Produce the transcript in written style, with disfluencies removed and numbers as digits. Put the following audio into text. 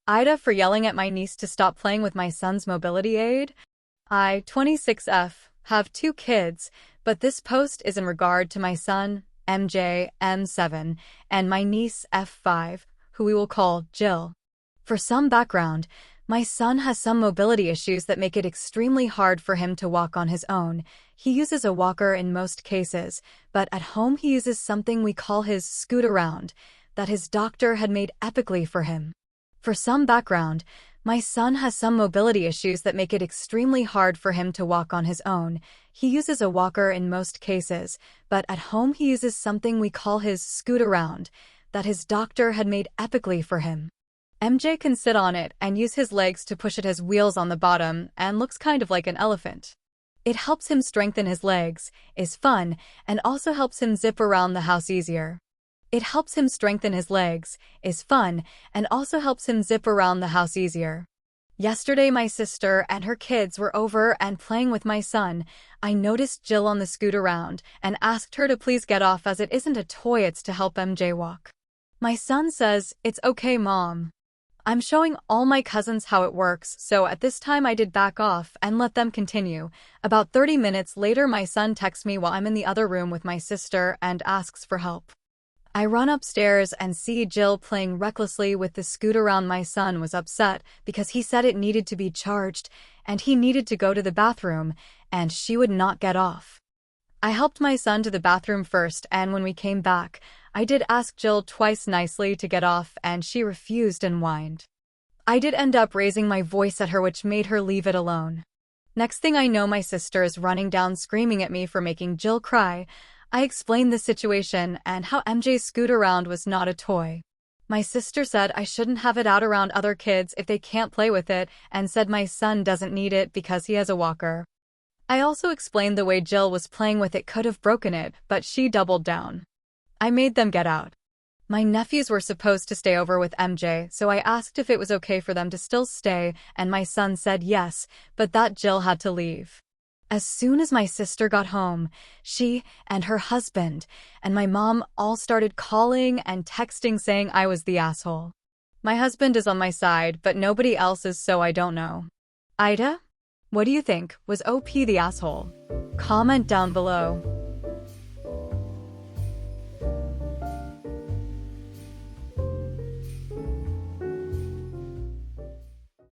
AITA for yelling at my niece to stop playing with my son's mobility aid. I, 26F, have 2 kids, but this post is in regard to my son, MJ, M7, and my niece, F5, who we will call Jill. For some background, my son has some mobility issues that make it extremely hard for him to walk on his own. He uses a walker in most cases, but at home he uses something we call his scoot-around, that his doctor had made epically for him. For some background, my son has some mobility issues that make it extremely hard for him to walk on his own. He uses a walker in most cases, but at home he uses something we call his scoot-around, that his doctor had made epically for him. MJ can sit on it and use his legs to push it as wheels on the bottom and looks kind of like an elephant. It helps him strengthen his legs, is fun, and also helps him zip around the house easier. It helps him strengthen his legs, is fun, and also helps him zip around the house easier. Yesterday my sister and her kids were over and playing with my son. I noticed Jill on the scoot-around and asked her to please get off as it isn't a toy, it's to help MJ walk. My son says, "It's okay, Mom." I'm showing all my cousins how it works, so at this time I did back off and let them continue. About 30 minutes later my son texts me while I'm in the other room with my sister and asks for help. I run upstairs and see Jill playing recklessly with the scoot-around. My son was upset because he said it needed to be charged and he needed to go to the bathroom, and she would not get off. I helped my son to the bathroom first, and when we came back, I did ask Jill twice nicely to get off and she refused and whined. I did end up raising my voice at her, which made her leave it alone. Next thing I know, my sister is running down screaming at me for making Jill cry. I explained the situation and how MJ's scoot-around was not a toy. My sister said I shouldn't have it out around other kids if they can't play with it, and said my son doesn't need it because he has a walker. I also explained the way Jill was playing with it could have broken it, but she doubled down. I made them get out. My nephews were supposed to stay over with MJ, so I asked if it was okay for them to still stay, and my son said yes, but that Jill had to leave. As soon as my sister got home, she and her husband and my mom all started calling and texting saying I was the asshole. My husband is on my side, but nobody else is, so I don't know. AITA? What do you think? Was OP the asshole? Comment down below.